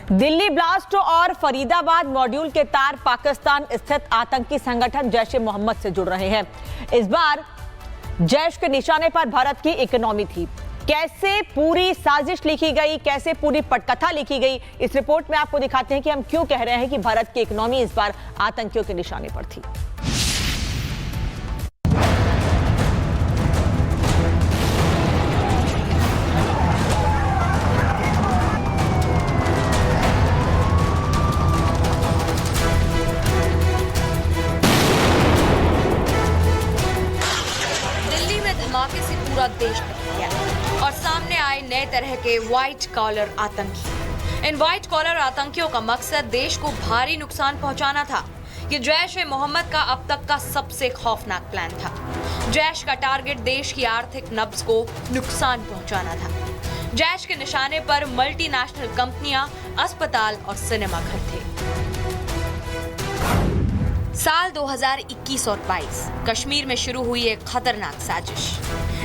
Delhi blast और Faridabad module के तार पाकिस्तान स्थित आतंकी संगठन जैश ए मोहम्मद से जुड़ रहे हैं। इस बार जैश के निशाने पर भारत की इकोनॉमी थी। कैसे पूरी साजिश लिखी गई, कैसे पूरी पटकथा लिखी गई, इस रिपोर्ट में आपको दिखाते हैं कि हम क्यों कह रहे हैं कि भारत की इकोनॉमी इस बार आतंकियों के निशाने पर थी। धमाके से पूरा देश टूट गया और सामने आए नए तरह के व्हाइट कॉलर आतंकी। इन व्हाइट कॉलर आतंकियों का मकसद देश को भारी नुकसान पहुंचाना था। ये जैश ए मोहम्मद का अब तक का सबसे खौफनाक प्लान था। जैश का टारगेट देश की आर्थिक नब्ज को नुकसान पहुंचाना था। जैश के निशाने पर मल्टीनेशनल कंपनियां, अस्पताल और सिनेमा घर थे। साल 2021 और 22 कश्मीर में शुरू हुई एक खतरनाक साजिश।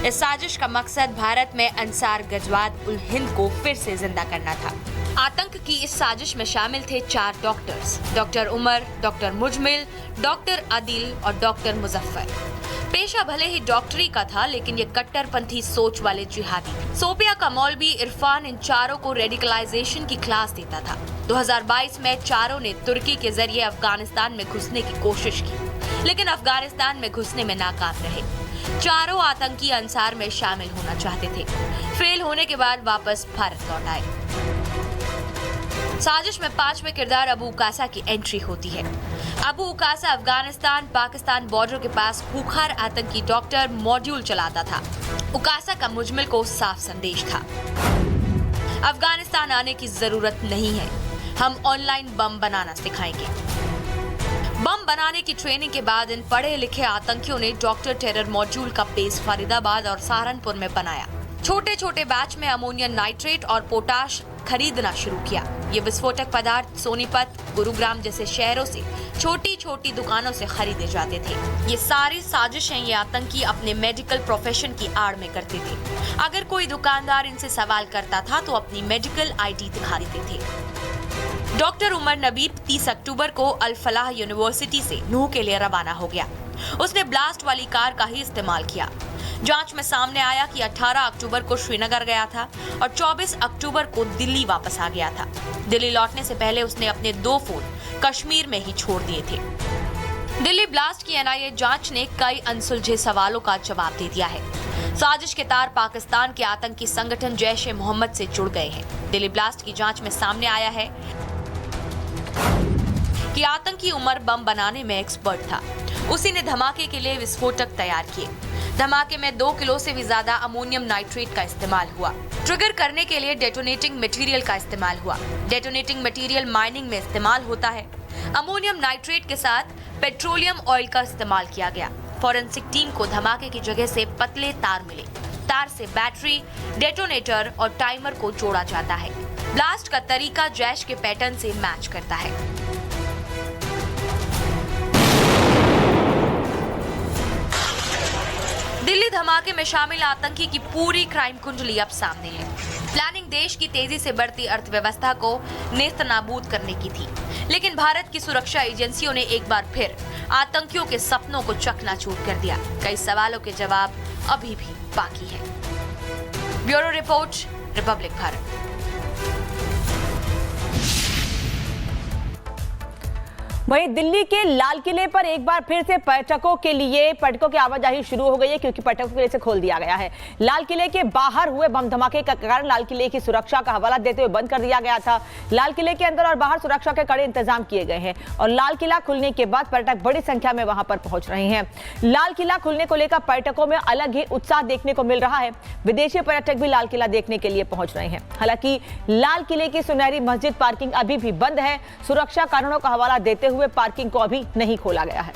इस साजिश का मकसद भारत में अंसार गजवात उल हिंद को फिर से जिंदा करना था। आतंक की इस साजिश में शामिल थे 4 doctors, doctor Umar, doctor Muzammil, doctor Adil और डॉक्टर मुजफ्फर। पेशा भले ही डॉक्टरी का था, लेकिन ये कट्टरपंथी सोच वाले जिहादी। सोपिया का मौलवी इरफान इन चारों को रेडिकलाइजेशन की क्लास देता था। 2022 में चारों ने तुर्की के जरिए अफगानिस्तान में घुसने की कोशिश की, लेकिन अफगानिस्तान में घुसने में नाकाम रहे। चारों आतंकी अंसार में शामिल होना चाहते थे। फेल होने के बाद वापस भारत लौट आए। साजिश में 5वें किरदार अबू उकासा की एंट्री होती है। अबू उकासा अफगानिस्तान पाकिस्तान बॉर्डर के पास खूंखार आतंकी डॉक्टर मॉड्यूल चलाता था। उकासा का मुजमिल को साफ संदेश था, अफगानिस्तान आने की जरूरत नहीं है, हम ऑनलाइन बम बनाना सिखाएंगे। बम बनाने की ट्रेनिंग के बाद इन पढ़े लिखे आतंकियों ने डॉक्टर टेरर मॉड्यूल का बेस फरीदाबाद और सहारनपुर में बनाया। छोटे छोटे बैच में अमोनियम नाइट्रेट और पोटाश खरीदना शुरू किया। ये विस्फोटक पदार्थ सोनीपत, गुरुग्राम जैसे शहरों से छोटी छोटी दुकानों से खरीदे जाते थे। ये सारी साजिशें ये आतंकी अपने मेडिकल प्रोफेशन की आड़ में करते थे। अगर कोई दुकानदार इनसे सवाल करता था तो अपनी मेडिकल आईडी दिखा देते थे। डॉक्टर उमर नबी 30 अक्टूबर को अल फलाह यूनिवर्सिटी से नूह के लिए रवाना हो गया। उसने ब्लास्ट वाली कार का ही इस्तेमाल किया। जांच में सामने आया कि 18 अक्टूबर को श्रीनगर गया था और 24 अक्टूबर को दिल्ली वापस आ गया था। दिल्ली लौटने से पहले उसने अपने 2 फोन कश्मीर में ही छोड़ दिए थे। दिल्ली ब्लास्ट की एनआईए जांच ने कई अनसुलझे सवालों का जवाब दे दिया है। साजिश के तार पाकिस्तान के आतंकी संगठन जैश ए मोहम्मद से जुड़ गए हैं। दिल्ली ब्लास्ट की जांच में सामने आया है कि आतंकी उमर बम बनाने में एक्सपर्ट था। उसी ने धमाके के लिए विस्फोटक तैयार किए। धमाके में 2 किलो से भी ज्यादा अमोनियम नाइट्रेट का इस्तेमाल हुआ। ट्रिगर करने के लिए डेटोनेटिंग मटेरियल का इस्तेमाल हुआ। डेटोनेटिंग मटेरियल माइनिंग में इस्तेमाल होता है। अमोनियम नाइट्रेट के साथ पेट्रोलियम ऑयल का इस्तेमाल किया गया। फॉरेंसिक टीम को धमाके की जगह से पतले तार मिले। तार से बैटरी, डेटोनेटर और टाइमर को जोड़ा जाता है। ब्लास्ट का तरीका जैश के पैटर्न से मैच करता है। दिल्ली धमाके में शामिल आतंकी की पूरी क्राइम कुंडली अब सामने है। प्लानिंग देश की तेजी से बढ़ती अर्थव्यवस्था को नेस्तनाबूद करने की थी, लेकिन भारत की सुरक्षा एजेंसियों ने एक बार फिर आतंकियों के सपनों को चकनाचूर कर दिया। कई सवालों के जवाब अभी भी बाकी है। Bureau report, Republic Bharat. वहीं दिल्ली के लाल किले पर एक बार फिर से पर्यटकों की आवाजाही शुरू हो गई है, क्योंकि पर्यटकों के लिए इसे खोल दिया गया है। लाल किले के बाहर हुए बम धमाके का कारण लाल किले की सुरक्षा का हवाला देते हुए बंद कर दिया गया था। लाल किले के अंदर और बाहर सुरक्षा के कड़े इंतजाम किए गए हैं और लाल किला खुलने के बाद पर्यटक बड़ी संख्या में वहां पर पहुंच रहे हैं। लाल किला खुलने को लेकर पर्यटकों में अलग ही उत्साह देखने को मिल रहा है। विदेशी पर्यटक भी लाल किला देखने के लिए पहुंच रहे हैं। हालांकि लाल किले की सुनहरी मस्जिद पार्किंग अभी भी बंद है। सुरक्षा कारणों का हवाला देते हुए पार्किंग को अभी नहीं खोला गया है।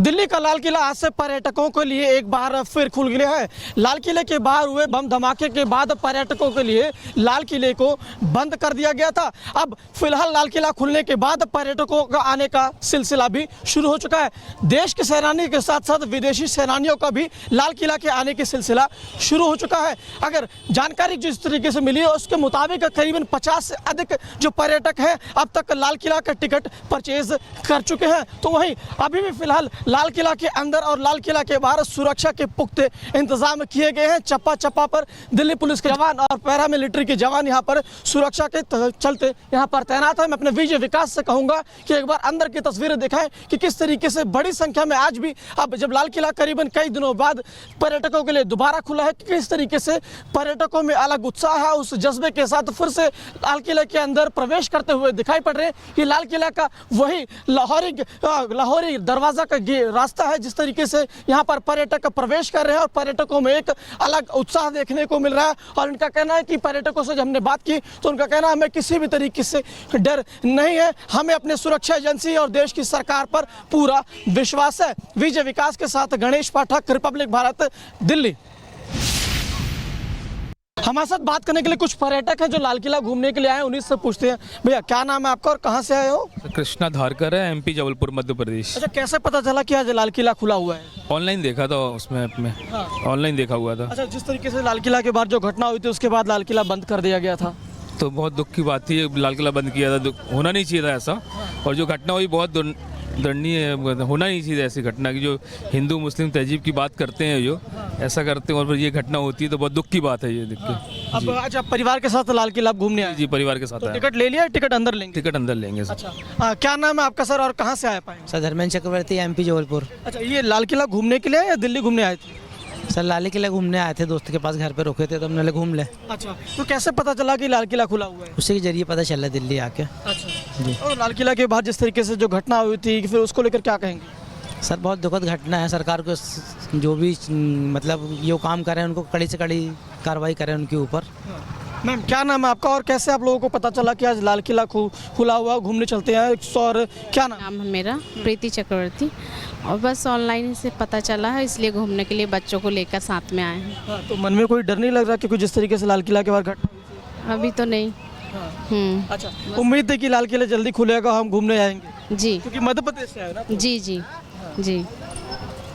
दिल्ली का लाल किला आज से पर्यटकों के लिए एक बार फिर खुल गया है। लाल किले के बाहर हुए बम धमाके के बाद पर्यटकों के लिए लाल किले को बंद कर दिया गया था। अब फिलहाल लाल किला खुलने के बाद पर्यटकों का आने का सिलसिला भी शुरू हो चुका है। देश के सैलानी के साथ साथ विदेशी सैलानियों का भी लाल किला के आने का सिलसिला शुरू हो चुका है। अगर जानकारी जिस तरीके से मिली है उसके मुताबिक करीबन 50 से अधिक जो पर्यटक हैं अब तक लाल किला का टिकट परचेज कर चुके हैं। तो वहीं अभी भी फिलहाल लाल किला के अंदर और लाल किला के बाहर सुरक्षा के पुख्ते इंतजाम किए गए हैं। चप्पा चप्पा पर दिल्ली पुलिस के जवान और पैरामिलिट्री के जवान यहाँ पर सुरक्षा के चलते यहाँ पर तैनात है। मैं अपने विजय विकास से कहूँगा कि एक बार अंदर की तस्वीरें दिखाएं कि किस तरीके से बड़ी संख्या में आज भी अब जब लाल किला करीबन कई दिनों बाद पर्यटकों के लिए दोबारा खुला है, किस तरीके से पर्यटकों में अलग उत्साह है, उस जज्बे के साथ फिर से लाल किले के अंदर प्रवेश करते हुए दिखाई पड़ रहे हैं। ये लाल किला का वही लाहौरी दरवाजा का रास्ता है जिस तरीके से यहाँ पर पर्यटक प्रवेश कर रहे हैं और पर्यटकों में एक अलग उत्साह देखने को मिल रहा है। और इनका कहना है कि पर्यटकों से जब हमने बात की तो उनका कहना है हमें किसी भी तरीके से डर नहीं है, हमें अपने सुरक्षा एजेंसी और देश की सरकार पर पूरा विश्वास है। विजय विकास के साथ गणेश पाठक, रिपब्लिक भारत, दिल्ली। हमारे साथ बात करने के लिए कुछ पर्यटक हैं जो लाल किला घूमने के लिए आए हैं। उन्हीं से पूछते हैं, भैया क्या नाम है आपका और कहाँ से आए हो? कृष्णा धारकर है, एमपी जबलपुर मध्य प्रदेश। अच्छा, कैसे पता चला कि आज लाल किला खुला हुआ है? ऑनलाइन देखा था उसमें ऐप में। हाँ। ऑनलाइन देखा हुआ था। अच्छा, जिस तरीके से लाल किला के बाहर जो घटना हुई थी उसके बाद लाल किला बंद कर दिया गया था, तो बहुत दुख की बात थी, लाल किला बंद किया था। होना नहीं चाहिए था ऐसा। और जो घटना हुई बहुत दंडनीय, होना नहीं चाहिए ऐसी घटना की। जो हिंदू मुस्लिम तहजीब की बात करते हैं, जो ऐसा करते हैं और फिर ये घटना होती है तो बहुत दुख की बात है ये देख के। अब आज आप परिवार के साथ लाल किला घूमने आए? जी, परिवार के साथ आए। टिकट ले लिया? टिकट अंदर लेंगे? टिकट अंदर लेंगे सर। अच्छा, क्या नाम है आपका सर और कहाँ से आए पाए? सर धर्मेंद्र चक्रवर्ती, एमपी जबलपुर। अच्छा, ये लाल किला घूमने के लिए या दिल्ली घूमने आए थे? सर लाल किला घूमने आए थे, दोस्त के पास घर पे रुके थे तो हमने घूम ले। अच्छा, तो कैसे पता चला कि लाल किला खुला हुआ है? उसी के जरिए पता चला दिल्ली आके। अच्छा जी। और लाल किला के बाद जिस तरीके से जो घटना हुई थी फिर उसको लेकर क्या कहेंगे? सर बहुत दुखद घटना है। सरकार को जो भी मतलब ये काम करें उनको कड़ी से कड़ी कार्रवाई करें उनके ऊपर। मैम क्या नाम है आपका और कैसे आप लोगों को पता चला कि आज लाल किला खुला हुआ, घूमने चलते हैं? और क्या नाम है मेरा? प्रीति चक्रवर्ती। और बस ऑनलाइन से पता चला है इसलिए घूमने के लिए बच्चों को लेकर साथ में आए हैं। हाँ, तो मन में कोई डर नहीं लग रहा क्योंकि जिस तरीके से लाल किला के बाहर घटना हुई थी? अभी तो नहीं। अच्छा, उम्मीद है कि लाल किला जल्दी खुलेगा, हम घूमने आएंगे जी, क्योंकि मध्य प्रदेश से आए ना। जी जी जी।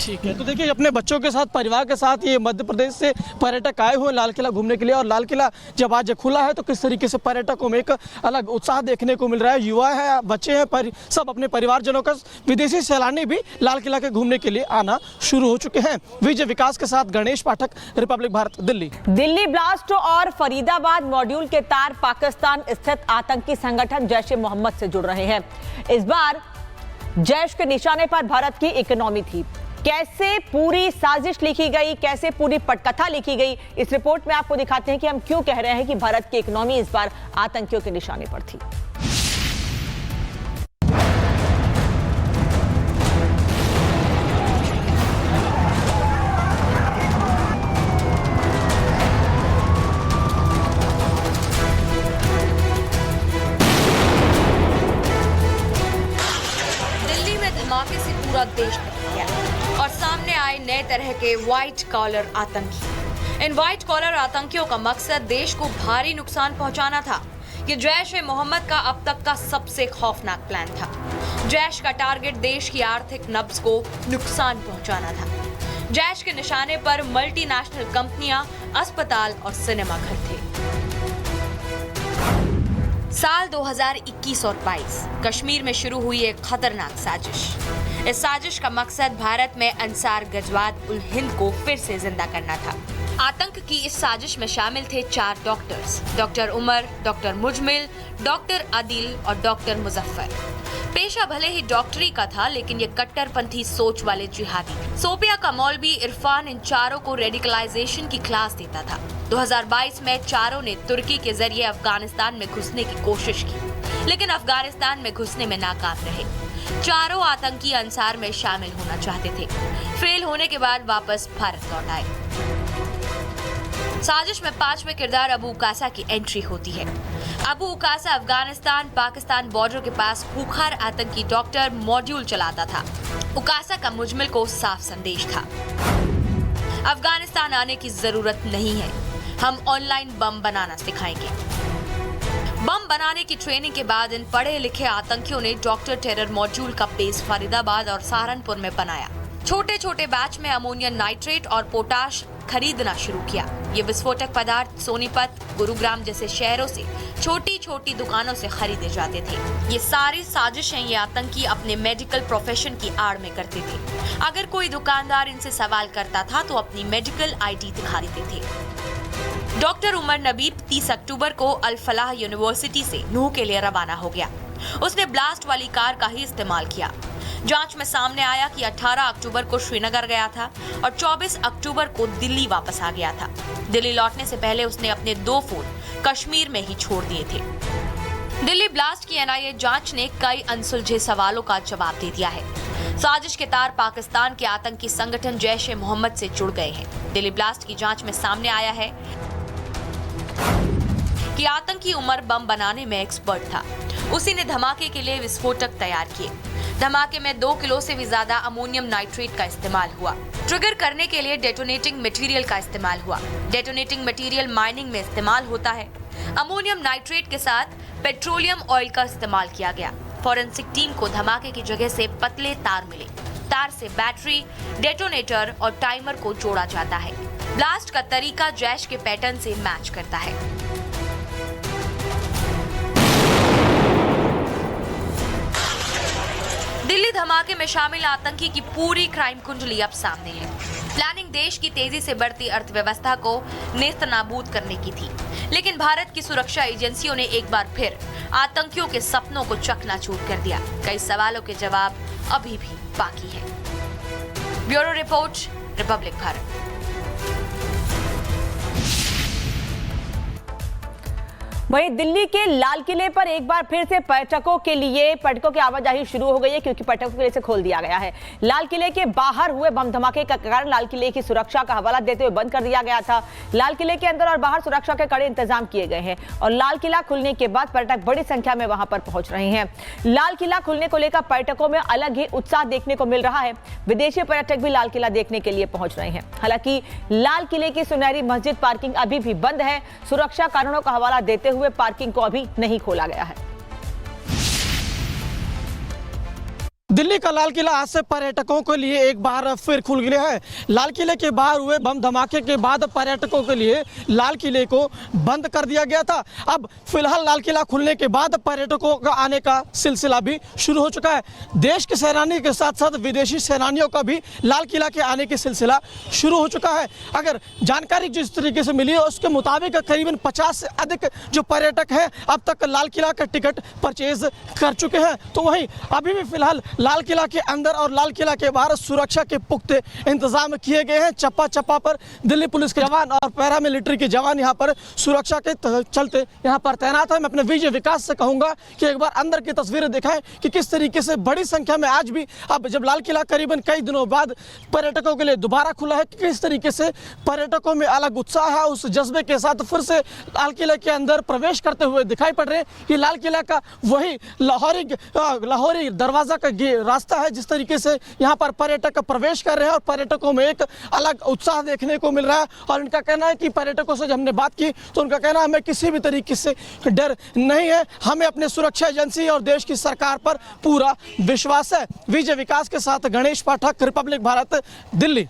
ठीक है, तो देखिए अपने बच्चों के साथ, परिवार के साथ ये मध्य प्रदेश से पर्यटक आए हुए लाल किला घूमने के लिए। और लाल किला जब आज खुला है तो किस तरीके से पर्यटकों में एक अलग उत्साह देखने को मिल रहा है। युवा है, बच्चे हैं, सब अपने परिवारजनों का, विदेशी सैलानी भी लाल किला के घूमने के लिए आना शुरू हो चुके हैं। विजय विकास के साथ गणेश पाठक, रिपब्लिक भारत, दिल्ली। दिल्ली ब्लास्ट और फरीदाबाद मॉड्यूल के तार पाकिस्तान स्थित आतंकी संगठन जैश ए मोहम्मद से जुड़ रहे हैं। इस बार जैश के निशाने पर भारत की इकोनॉमी थी। कैसे पूरी साजिश लिखी गई, कैसे पूरी पटकथा लिखी गई, इस रिपोर्ट में आपको दिखाते हैं कि हम क्यों कह रहे हैं कि भारत की इकोनॉमी इस बार आतंकियों के निशाने पर थी। दिल्ली में धमाके से पूरा देश निकल गया और सामने आए नए तरह के व्हाइट कॉलर आतंकी। इन व्हाइट कॉलर आतंकियों का मकसद देश को भारी नुकसान पहुंचाना था। ये जैश ए मोहम्मद का अब तक का सबसे खौफनाक प्लान था। जैश का टारगेट देश की आर्थिक नब्ज को नुकसान पहुंचाना था। जैश के निशाने पर मल्टीनेशनल कंपनियां, अस्पताल और सिनेमा घर थे। साल 2021 और 22 कश्मीर में शुरू हुई एक खतरनाक साजिश। इस साजिश का मकसद भारत में अंसार गजवात उल हिंद को फिर से जिंदा करना था। आतंक की इस साजिश में शामिल थे 4 doctors, doctor Umar, doctor Muzammil, doctor Adil और डॉक्टर मुजफ्फर। पेशा भले ही डॉक्टरी का था लेकिन ये कट्टरपंथी सोच वाले जिहादी थे। सोपिया का मौलवी इरफान इन चारों को रेडिकलाइजेशन की क्लास देता था। 2022 में चारों ने तुर्की के जरिए अफगानिस्तान में घुसने की कोशिश की लेकिन अफगानिस्तान में घुसने में नाकाम रहे। चारों आतंकी अंसार में शामिल होना चाहते थे। फेल होने के बाद वापस भारत लौट आए। साजिश में 5वें किरदार अबू उकासा की एंट्री होती है। अबू उकासा अफगानिस्तान पाकिस्तान बॉर्डर के पास खूंखार आतंकी डॉक्टर मॉड्यूल चलाता था। उकासा का मुजमिल को साफ संदेश था, अफगानिस्तान आने की जरूरत नहीं है, हम ऑनलाइन बम बनाना सिखाएंगे। बम बनाने की ट्रेनिंग के बाद इन पढ़े लिखे आतंकियों ने डॉक्टर टेरर मॉड्यूल का बेस फरीदाबाद और सहारनपुर में बनाया। छोटे छोटे बैच में अमोनियम नाइट्रेट और पोटाश खरीदना शुरू किया। ये विस्फोटक पदार्थ सोनीपत, गुरुग्राम जैसे शहरों से छोटी छोटी दुकानों से खरीदे जाते थे। ये सारी साजिशें ये आतंकी अपने मेडिकल प्रोफेशन की आड़ में करते थे। अगर कोई दुकानदार इनसे सवाल करता था तो अपनी मेडिकल आईडी दिखा देते थे। डॉक्टर उमर नबीब 30 अक्टूबर को अल फलाह यूनिवर्सिटी से नूह के लिए रवाना हो गया। उसने ब्लास्ट वाली कार का ही इस्तेमाल किया। जांच में सामने आया कि 18 अक्टूबर को श्रीनगर गया था और 24 अक्टूबर को दिल्ली वापस आ गया था। दिल्ली लौटने से पहले उसने अपने 2 फोन कश्मीर में ही छोड़ दिए थे। दिल्ली ब्लास्ट की एनआईए जांच ने कई अनसुलझे सवालों का जवाब दे दिया है। साजिश के तार पाकिस्तान के आतंकी संगठन जैश ए मोहम्मद से जुड़ गए हैं। दिल्ली ब्लास्ट की जांच में सामने आया है कि आतंकी उमर बम बनाने में एक्सपर्ट था। उसी ने धमाके के लिए विस्फोटक तैयार किए। धमाके में 2 किलो से भी ज्यादा अमोनियम नाइट्रेट का इस्तेमाल हुआ। ट्रिगर करने के लिए डेटोनेटिंग मटेरियल का इस्तेमाल हुआ। डेटोनेटिंग मटेरियल माइनिंग में इस्तेमाल होता है। अमोनियम नाइट्रेट के साथ पेट्रोलियम ऑयल का इस्तेमाल किया गया। फॉरेंसिक टीम को धमाके की जगह से पतले तार मिले। तार से बैटरी, डेटोनेटर और टाइमर को जोड़ा जाता है। ब्लास्ट का तरीका जैश के पैटर्न से मैच करता है। दिल्ली धमाके में शामिल आतंकी की पूरी क्राइम कुंडली अब सामने है। प्लानिंग देश की तेजी से बढ़ती अर्थव्यवस्था को नेस्तनाबूद करने की थी, लेकिन भारत की सुरक्षा एजेंसियों ने एक बार फिर आतंकियों के सपनों को चकनाचूर कर दिया। कई सवालों के जवाब अभी भी बाकी है। Bureau report, Republic Bharat. वहीं दिल्ली के लाल किले पर एक बार फिर से पर्यटकों की आवाजाही शुरू हो गई है, क्योंकि पर्यटकों के लिए इसे खोल दिया गया है। लाल किले के बाहर हुए बम धमाके का कारण लाल किले की सुरक्षा का हवाला देते हुए बंद कर दिया गया था। लाल किले के अंदर और बाहर सुरक्षा के कड़े इंतजाम किए गए हैं और लाल किला खुलने के बाद पर्यटक बड़ी संख्या में वहां पर पहुंच रहे हैं। लाल किला खुलने को लेकर पर्यटकों में अलग ही उत्साह देखने को मिल रहा है। विदेशी पर्यटक भी लाल किला देखने के लिए पहुंच रहे हैं। हालांकि लाल किले की सुनहरी मस्जिद पार्किंग अभी भी बंद है। सुरक्षा कारणों का हवाला देते हुए पार्किंग को अभी नहीं खोला गया है। दिल्ली का लाल किला आज से पर्यटकों के लिए एक बार फिर खुल गया है। लाल किले के बाहर हुए बम धमाके के बाद पर्यटकों के लिए लाल किले को बंद कर दिया गया था। अब फिलहाल लाल किला खुलने के बाद पर्यटकों का आने का सिलसिला भी शुरू हो चुका है। देश के सैलानी के साथ साथ विदेशी सैलानियों का भी लाल किला के आने का सिलसिला शुरू हो चुका है। अगर जानकारी जिस तरीके से मिली है उसके मुताबिक करीबन 50 से अधिक जो पर्यटक हैं अब तक लाल किला का टिकट परचेज कर चुके हैं। तो वहीं अभी भी फिलहाल लाल किला के अंदर और लाल किला के बाहर सुरक्षा के पुख्ते इंतजाम किए गए हैं। चप्पा चप्पा पर दिल्ली पुलिस के जवान और पैरामिलिट्री के जवान यहां पर सुरक्षा के चलते यहां पर तैनात है। मैं अपने विजय विकास से कहूंगा कि एक बार अंदर की तस्वीरें दिखाएं कि किस तरीके से बड़ी संख्या में आज भी अब जब लाल किला करीबन कई दिनों बाद पर्यटकों के लिए दोबारा खुला है, किस तरीके से पर्यटकों में अलग उत्साह है। उस जज्बे के साथ फिर से लाल किले के अंदर प्रवेश करते हुए दिखाई पड़ रहे हैं। ये लाल किला का वही लाहौरी दरवाजा का रास्ता है जिस तरीके से यहाँ पर पर्यटक प्रवेश कर रहे हैं और पर्यटकों में एक अलग उत्साह देखने को मिल रहा है। और इनका कहना है कि पर्यटकों से जब हमने बात की तो उनका कहना है हमें किसी भी तरीके से डर नहीं है, हमें अपने सुरक्षा एजेंसी और देश की सरकार पर पूरा विश्वास है। विजय विकास के साथ गणेश पाठक, रिपब्लिक भारत, दिल्ली।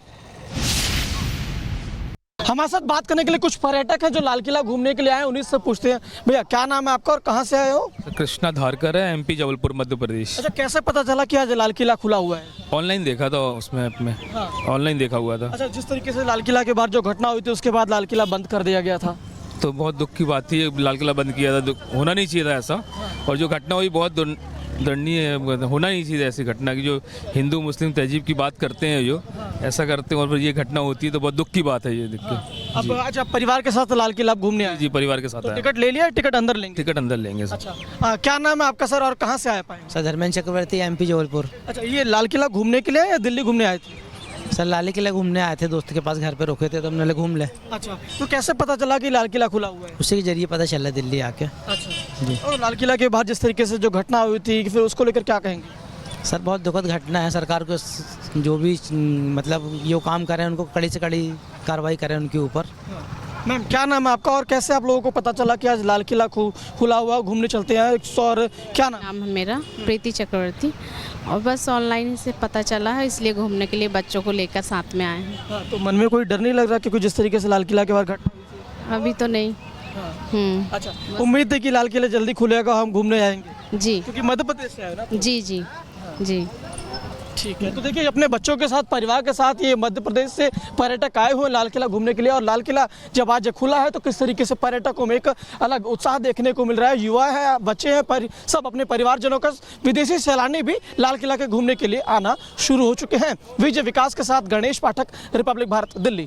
हमारे साथ बात करने के लिए कुछ पर्यटक हैं जो लाल किला घूमने के लिए आए हैं। उन्हीं से पूछते हैं, भैया क्या नाम है आपका और कहाँ से आए हो? कृष्णा धारकर है, MP जबलपुर मध्य प्रदेश। अच्छा, कैसे पता चला कि आज लाल किला खुला हुआ है? ऑनलाइन देखा था उसमें ऐप में। ऑनलाइन देखा हुआ था। अच्छा, जिस तरीके से लाल किला के बाद जो घटना हुई थी उसके बाद लाल किला बंद कर दिया गया था, तो बहुत दुख की बात थी। लाल किला बंद किया था, होना नहीं चाहिए था ऐसा। और जो घटना हुई बहुत दंडनीय है, होना नहीं चाहिए ऐसी घटना की। जो हिंदू मुस्लिम तहजीब की बात करते हैं, जो ऐसा करते हैं और फिर ये घटना होती है तो बहुत दुख की बात है ये देख के। अब अच्छा, परिवार के साथ लाल किला घूमने आए? जी, परिवार के साथ तो आए। टिकट ले लिया? टिकट अंदर लेंगे? टिकट अंदर लेंगे सर। अच्छा, क्या नाम है आपका सर और कहाँ से आए पाएंगे? सर धर्मेंद्र चक्रवर्ती, MP जबलपुर। अच्छा, ये लाल किला घूमने के लिए या दिल्ली घूमने आए थे? सर लाल किला घूमने आए थे, दोस्त के पास घर पे रुके थे तो हमने घूम ले। अच्छा, तो कैसे पता चला कि लाल किला खुला हुआ है? उसी के जरिए पता चला दिल्ली आके। अच्छा जी। और लाल किला के बाद जिस तरीके से जो घटना हुई थी, फिर उसको लेकर क्या कहेंगे? सर बहुत दुखद घटना है, सरकार को जो भी मतलब ये काम कर रहे हैं उनको कड़ी से कड़ी कार्रवाई करें उनके ऊपर। मैम क्या नाम है आपका और कैसे आप लोगों को पता चला कि आज लाल किला खुला हुआ, घूमने चलते हैं? और क्या नाम? नाम है मेरा प्रीति चक्रवर्ती, और बस ऑनलाइन से पता चला है इसलिए घूमने के लिए बच्चों को लेकर साथ में आए हैं। हाँ, तो मन में कोई डर नहीं लग रहा कि जिस तरीके से लाल किला के बाहर घटना हुई थी? अभी तो नहीं। अच्छा, उम्मीद है कि लाल किला जल्दी खुलेगा, हम घूमने आएंगे जी क्योंकि मध्य प्रदेश से आए ना। जी जी जी। ठीक है, तो देखिए अपने बच्चों के साथ, परिवार के साथ ये मध्य प्रदेश से पर्यटक आए हुए लाल किला घूमने के लिए। और लाल किला जब आज खुला है तो किस तरीके से पर्यटकों में एक अलग उत्साह देखने को मिल रहा है। युवा है, बच्चे हैं, सब अपने परिवारजनों का, विदेशी सैलानी भी लाल किला के घूमने के लिए आना शुरू हो चुके हैं। विजय विकास के साथ गणेश पाठक, रिपब्लिक भारत, दिल्ली।